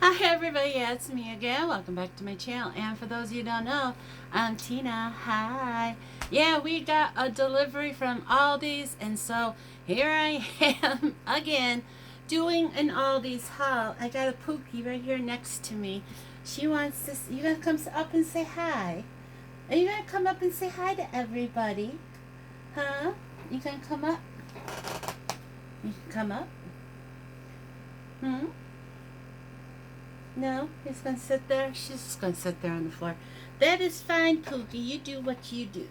Hi everybody, yeah, it's me again. Welcome back to my channel. And for those of you who don't know, I'm Tina. Hi. Yeah, we got a delivery from Aldis, and so here I am again doing an Aldis haul. I got a Pookie right here next to me. She wants to. You gonna come up and say hi? Are you gonna come up and say hi to everybody? Huh? You gonna come up? You can come up. No, he's going to sit there. She's just going to sit there on the floor. That is fine, Pookie. You do what you do.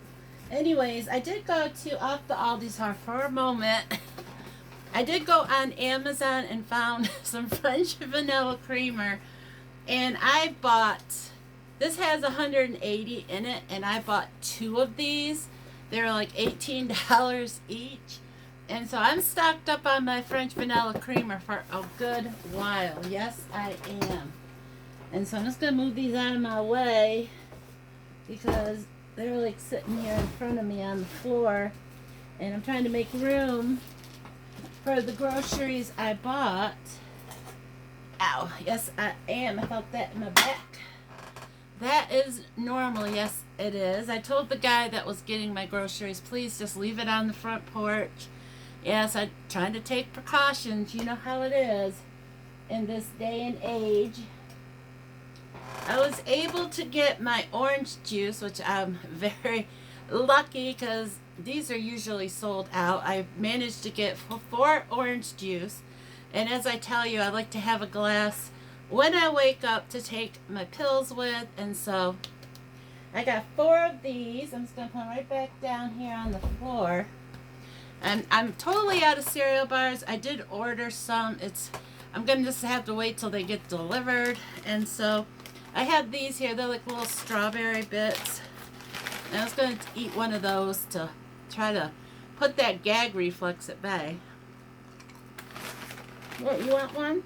Anyways, I did go to off the Aldi's Heart for a moment. I did go on Amazon and found some French vanilla creamer. And I bought, this has 180 in it, and I bought 2 of these. They're like $18 each. And so I'm stocked up on my French vanilla creamer for a good while. Yes, I am. And so I'm just going to move these out of my way because they're like sitting here in front of me on the floor. And I'm trying to make room for the groceries I bought. Ow. Yes, I am. I felt that in my back. That is normal. Yes, it is. I told the guy that was getting my groceries, please just leave it on the front porch. Yes, I'm trying to take precautions. You know how it is in this day and age. I was able to get my orange juice, which I'm very lucky because these are usually sold out. I managed to get 4 orange juice. And as I tell you, I like to have a glass when I wake up to take my pills with. And so I got 4 of these. I'm just going to put them right back down here on the floor. And I'm totally out of cereal bars. I did order some. I'm going to just have to wait till they get delivered. And so I have these here. They're like little strawberry bits. And I was going to eat one of those to try to put that gag reflex at bay. What, you want one?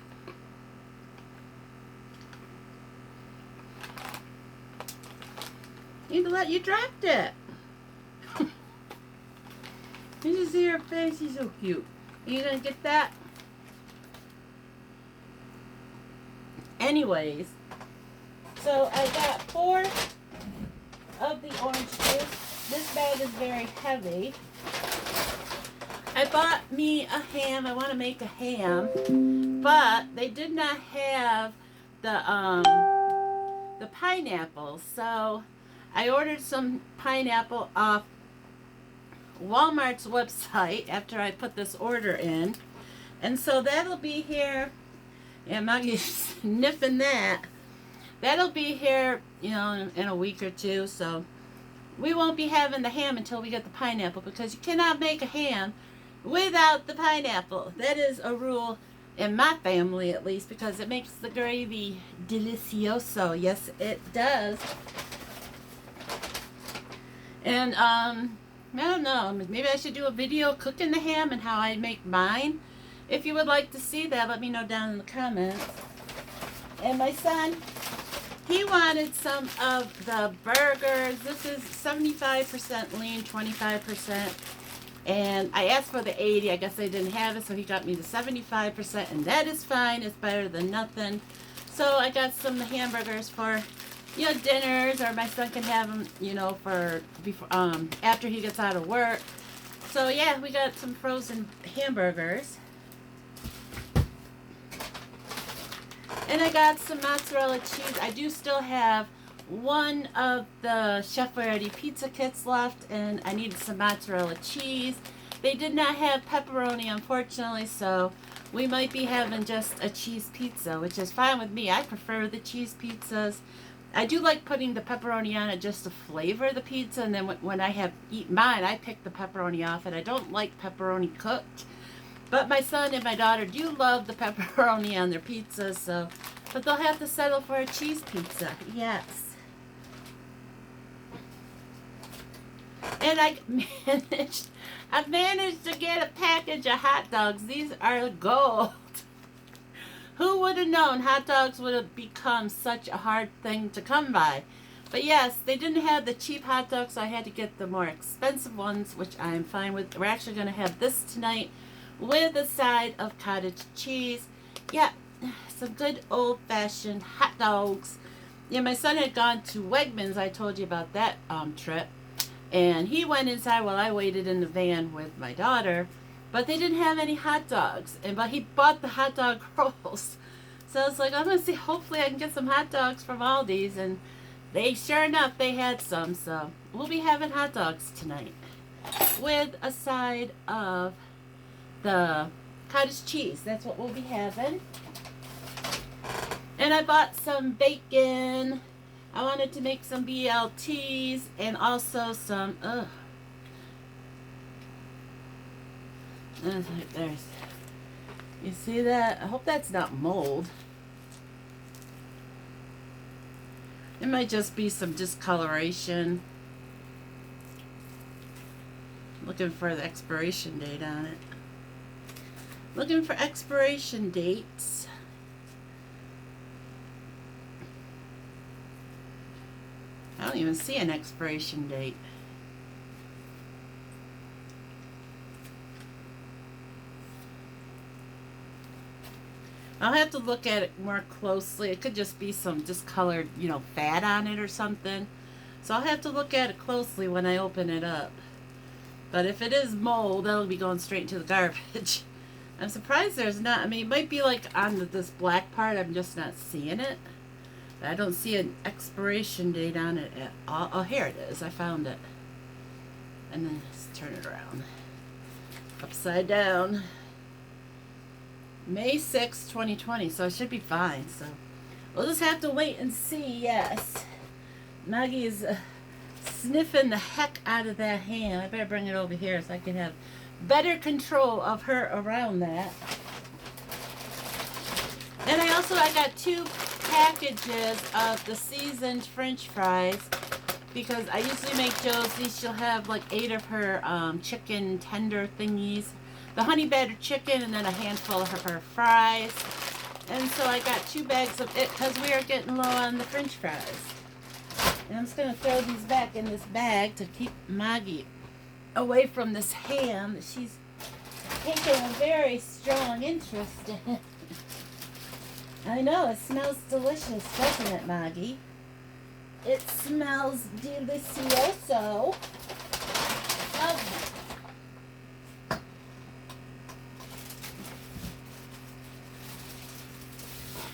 You dropped it. You just see her face, she's so cute. Are you gonna get that? Anyways, so I got 4 of the orange juice. This bag is very heavy. I bought me a ham. I want to make a ham, but they did not have the pineapple. So I ordered some pineapple off Walmart's website after I put this order in, and so that'll be here. Yeah, Maggie's sniffing that. That'll be here, you know, in a week or 2. So we won't be having the ham until we get the pineapple, because you cannot make a ham without the pineapple. That is a rule in my family, at least, because it makes the gravy delicioso. Yes, it does. And I don't know, maybe I should do a video cooking the ham and how I make mine. If you would like to see that, let me know down in the comments. And my son, he wanted some of the burgers. This is 75% lean, 25%. And I asked for the 80. I guess they didn't have it, so he got me the 75%, and that is fine. It's better than nothing. So I got some hamburgers for, you know, dinners, or my son can have them, you know, for before, after he gets out of work. So yeah, we got some frozen hamburgers, and I got some mozzarella cheese. I do still have one of the Chef Boyardee pizza kits left, and I needed some mozzarella cheese. They did not have pepperoni, unfortunately, so we might be having just a cheese pizza, which is fine with me. I prefer the cheese pizzas. I do like putting the pepperoni on it just to flavor the pizza, and then when I eat mine, I pick the pepperoni off, and I don't like pepperoni cooked. But my son and my daughter do love the pepperoni on their pizzas, so, but they'll have to settle for a cheese pizza. Yes. And I've managed to get a package of hot dogs. These are gold. Who would have known hot dogs would have become such a hard thing to come by? But yes, they didn't have the cheap hot dogs, so I had to get the more expensive ones, which I'm fine with. We're actually going to have this tonight with a side of cottage cheese. Yeah, some good old-fashioned hot dogs. Yeah, my son had gone to Wegmans. I told you about that trip. And he went inside while I waited in the van with my daughter. But they didn't have any hot dogs. But he bought the hot dog rolls. So I was like, I'm going to see, hopefully I can get some hot dogs from Aldis. And they, sure enough, they had some. So we'll be having hot dogs tonight with a side of the cottage cheese. That's what we'll be having. And I bought some bacon. I wanted to make some BLTs and also some, there's, you see that? I hope that's not mold. It might just be some discoloration. Looking for the expiration date on it. Looking for expiration dates. I don't even see an expiration date. I'll have to look at it more closely. It could just be some discolored, fat on it or something. So I'll have to look at it closely when I open it up. But if it is mold, that'll be going straight into the garbage. I'm surprised there's not. I mean, it might be like on this black part. I'm just not seeing it. I don't see an expiration date on it at all. Oh, here it is. I found it. And then let's turn it around. Upside down. May 6, 2020. So it should be fine. So we'll just have to wait and see. Yes. Maggie is sniffing the heck out of that ham. I better bring it over here so I can have better control of her around that. And I got 2 packages of the seasoned French fries because I usually make Josie. She'll have like 8 of her chicken tender thingies, the honey battered chicken, and then a handful of her fries. And so I got 2 bags of it because we are getting low on the French fries. And I'm just going to throw these back in this bag to keep Maggie away from this ham that she's taking a very strong interest in. I know, it smells delicious, doesn't it, Maggie? It smells delicioso. Okay.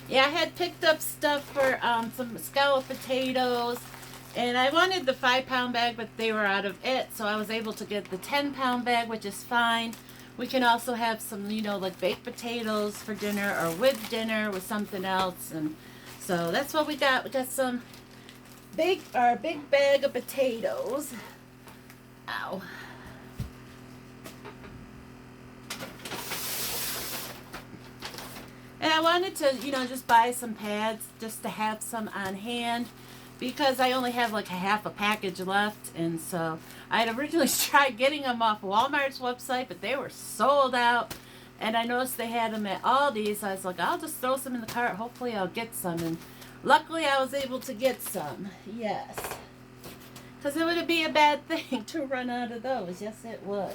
Yeah, I had picked up stuff for some scalloped potatoes. And I wanted the 5-pound bag, but they were out of it. So I was able to get the 10-pound bag, which is fine. We can also have some, like baked potatoes for dinner or with dinner with something else. And so that's what we got. We got some big bag of potatoes. Ow. And I wanted to, just buy some pads just to have some on hand, because I only have like half a package left. And so I had originally tried getting them off Walmart's website, but they were sold out. And I noticed they had them at Aldis. So I was like, I'll just throw some in the cart. Hopefully I'll get some. And luckily I was able to get some. Yes. Because it would be a bad thing to run out of those. Yes, it would.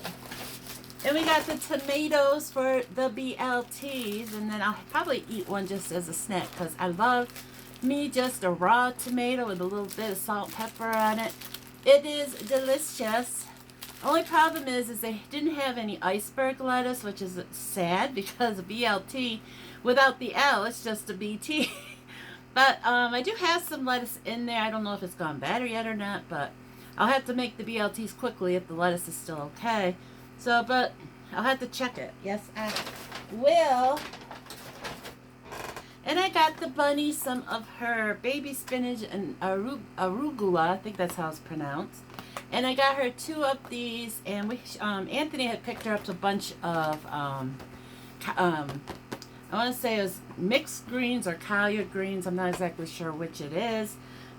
And we got the tomatoes for the BLTs. And then I'll probably eat one just as a snack, because I love me just a raw tomato with a little bit of salt and pepper on it. It is delicious. Only problem is they didn't have any iceberg lettuce, which is sad because of BLT. Without the L, it's just a BT. But I do have some lettuce in there. I don't know if it's gone bad yet or not, but I'll have to make the BLTs quickly if the lettuce is still okay. So, but I'll have to check it. Yes, I will. And I got the bunny some of her baby spinach and arugula. I think that's how it's pronounced. And I got her 2 of these. And Anthony had picked her up a bunch of, I want to say it was mixed greens or collard greens. I'm not exactly sure which it is.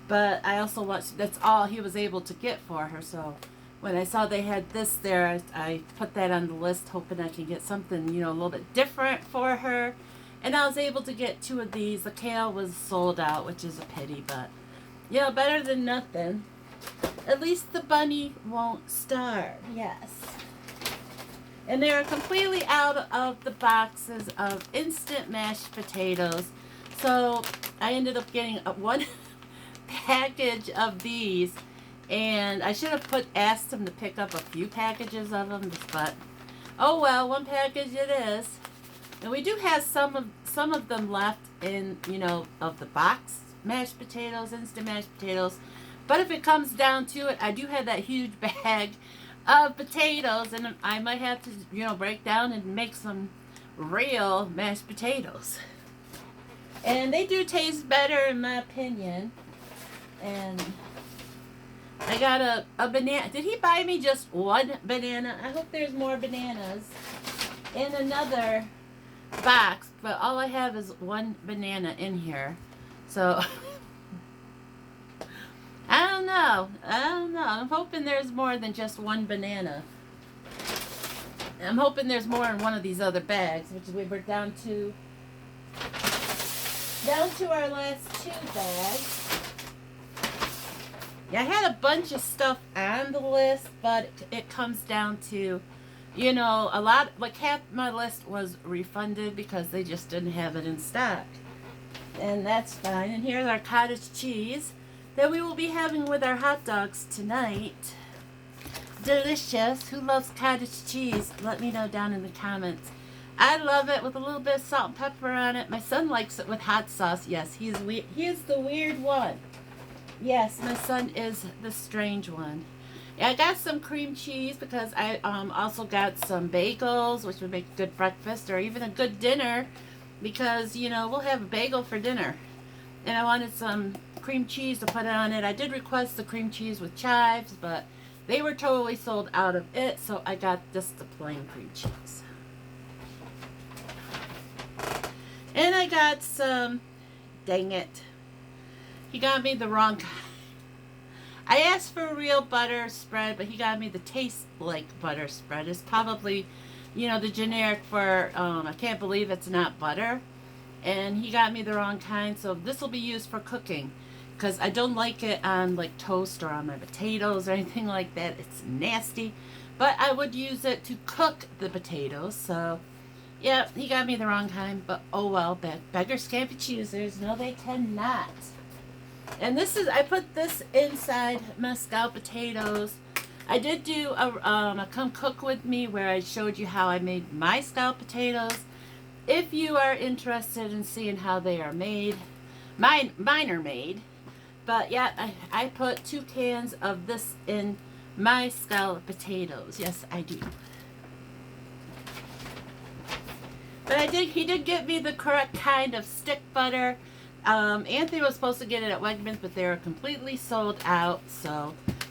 But I also watched, that's all he was able to get for her. So when I saw they had this there, I put that on the list, hoping I could get something, a little bit different for her. And I was able to get 2 of these. The kale was sold out, which is a pity, but, better than nothing. At least the bunny won't starve. Yes. And they are completely out of the boxes of instant mashed potatoes. So I ended up getting one package of these, and I should have asked them to pick up a few packages of them, but oh well, one package it is. And we do have some of them left in, of the box mashed potatoes, instant mashed potatoes. But if it comes down to it, I do have that huge bag of potatoes, and I might have to, break down and make some real mashed potatoes. And they do taste better in my opinion. And I got a banana. Did he buy me just one banana? I hope there's more bananas in another box, but all I have is one banana in here. So I don't know. I'm hoping there's more than just one banana. I'm hoping there's more in one of these other bags, which we were down to our last two bags. Yeah, I had a bunch of stuff on the list, but it comes down to, a lot, like half my list was refunded because they just didn't have it in stock. And that's fine. And here's our cottage cheese that we will be having with our hot dogs tonight. Delicious. Who loves cottage cheese? Let me know down in the comments. I love it with a little bit of salt and pepper on it. My son likes it with hot sauce. Yes, he is the weird one. Yes, my son is the strange one. Yeah, I got some cream cheese because I also got some bagels, which would make a good breakfast or even a good dinner because, we'll have a bagel for dinner. And I wanted some cream cheese to put on it. I did request the cream cheese with chives, but they were totally sold out of it, so I got just the plain cream cheese. And I got some, dang it, he got me the wrong kind. I asked for a real butter spread, but he got me the taste like butter spread. It's probably, the generic for, I can't believe it's not butter. And he got me the wrong kind, so this will be used for cooking. Because I don't like it on like toast or on my potatoes or anything like that. It's nasty. But I would use it to cook the potatoes, so yeah, he got me the wrong kind, but oh well, beggars can't be choosers. No, they cannot. And I put this inside my scalloped potatoes. I did do a come cook with me where I showed you how I made my scalloped potatoes. If you are interested in seeing how they are made, mine are made. But yeah, I put 2 cans of this in my scalloped potatoes. Yes, I do. But he did get me the correct kind of stick butter. Anthony was supposed to get it at Wegmans, but they were completely sold out.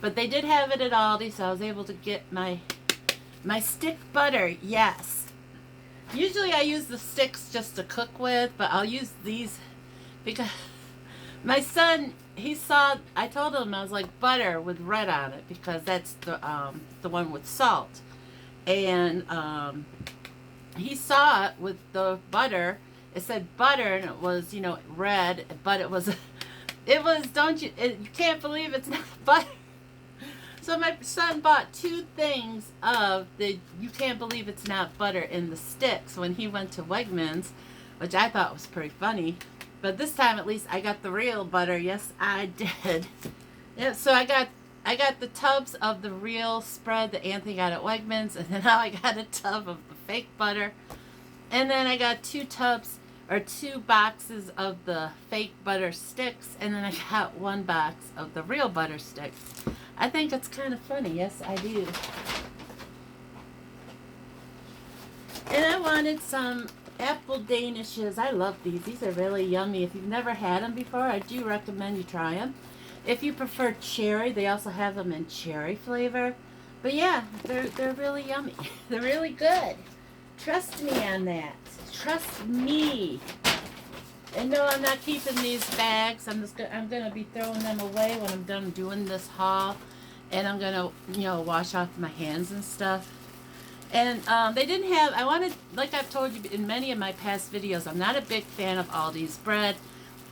But they did have it at Aldis, so I was able to get my stick butter. Yes. Usually I use the sticks just to cook with, but I'll use these because my son, I told him, I was like, butter with red on it because that's the one with salt. And he saw it with the butter. It said butter and it was, red, but it was, you can't believe it's not butter. So my son bought 2 things of the you can't believe it's not butter in the sticks when he went to Wegmans, which I thought was pretty funny. But this time at least I got the real butter. Yes, I did. Yeah, so I got the tubs of the real spread that Anthony got at Wegmans, and then now I got a tub of the fake butter. And then I got 2 boxes of the fake butter sticks, and then I got 1 box of the real butter sticks. I think it's kind of funny. Yes, I do. And I wanted some apple danishes. I love these. These are really yummy. If you've never had them before, I do recommend you try them. If you prefer cherry, they also have them in cherry flavor. But yeah, they're really yummy. They're really good. Trust me on that. Trust me. And no, I'm not keeping these bags. I'm gonna be throwing them away when I'm done doing this haul, and I'm gonna wash off my hands and stuff. And they didn't have. I wanted, like I've told you in many of my past videos, I'm not a big fan of Aldi's bread,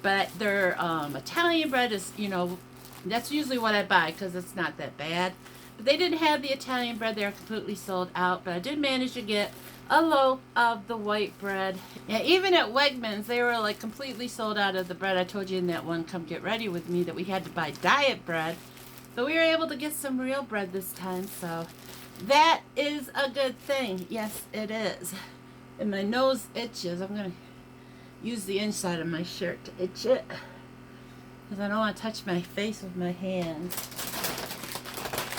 but their Italian bread is, that's usually what I buy because it's not that bad. they didn't have the Italian bread. They were completely sold out. But I did manage to get a loaf of the white bread. Yeah, even at Wegmans, they were like completely sold out of the bread. I told you in that one Come Get Ready With Me that we had to buy diet bread. But we were able to get some real bread this time. So that is a good thing. Yes, it is. And my nose itches. I'm going to use the inside of my shirt to itch it, because I don't want to touch my face with my hands.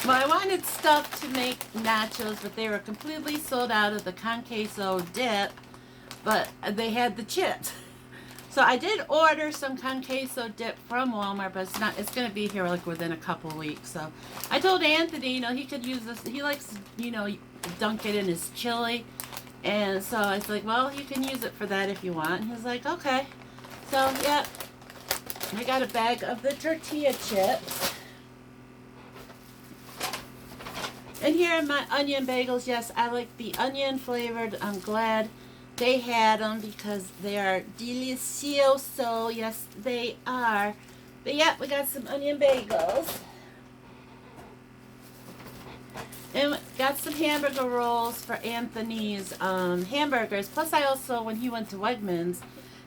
Well, I wanted stuff to make nachos, but they were completely sold out of the con queso dip, but they had the chips. So I did order some con queso dip from Walmart, but it's going to be here like within a couple weeks. So I told Anthony, he could use this. He likes, dunk it in his chili. And so I was like, well, you can use it for that if you want. And he's like, okay. So, yeah, I got a bag of the tortilla chips. And here are my onion bagels. Yes, I like the onion flavored. I'm glad they had them because they are delicioso. Yes, they are. But, yeah, we got some onion bagels. And got some hamburger rolls for Anthony's hamburgers. Plus, I also, when he went to Wegmans,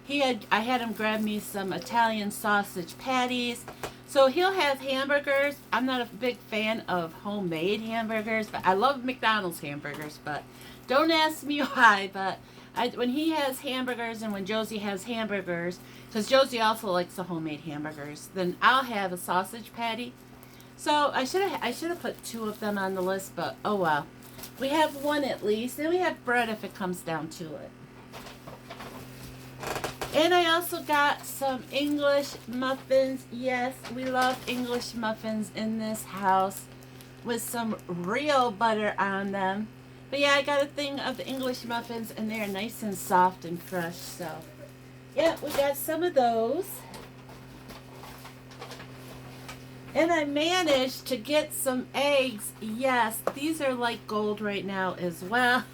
I had him grab me some Italian sausage patties. So he'll have hamburgers. I'm not a big fan of homemade hamburgers, but I love McDonald's hamburgers. But don't ask me why. But when he has hamburgers and when Josie has hamburgers, because Josie also likes the homemade hamburgers, then I'll have a sausage patty. So I should have put 2 of them on the list, but oh well. We have 1 at least, and we have bread if it comes down to it. And I also got some English muffins. Yes, we love English muffins in this house with some real butter on them. But yeah, I got a thing of the English muffins, and they're nice and soft and fresh. So yeah, we got some of those. And I managed to get some eggs. Yes, these are like gold right now as well.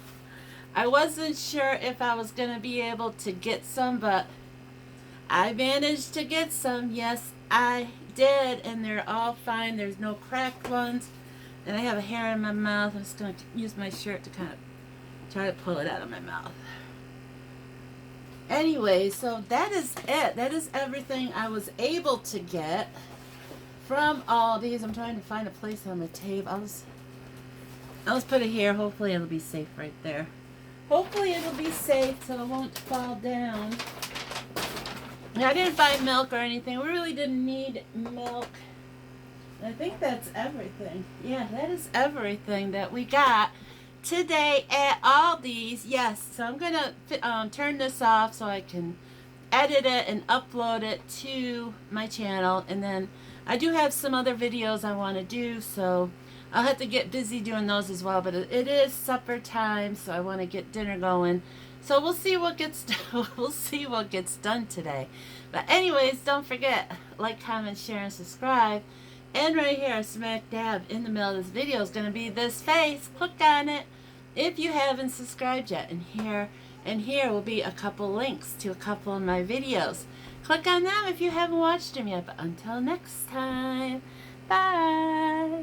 I wasn't sure if I was going to be able to get some, but I managed to get some. Yes, I did. And they're all fine. There's no cracked ones. And I have a hair in my mouth. I'm just going to use my shirt to kind of try to pull it out of my mouth. Anyway, so that is it. That is everything I was able to get from Aldis. I'm trying to find a place on the table. I'll just put it here. Hopefully it'll be safe right there. Hopefully it'll be safe so it won't fall down. I didn't buy milk or anything. We really didn't need milk. I think that's everything. Yeah, that is everything that we got today at Aldis. Yes, so I'm going to turn this off so I can edit it and upload it to my channel. And then I do have some other videos I want to do, so I'll have to get busy doing those as well. But it is supper time, so I want to get dinner going. So we'll see what gets done. We'll see what gets done today. But anyways, don't forget, like, comment, share, and subscribe. And right here, smack dab in the middle of this video is going to be this face. Click on it if you haven't subscribed yet. And here will be a couple links to a couple of my videos. Click on them if you haven't watched them yet. But until next time, bye.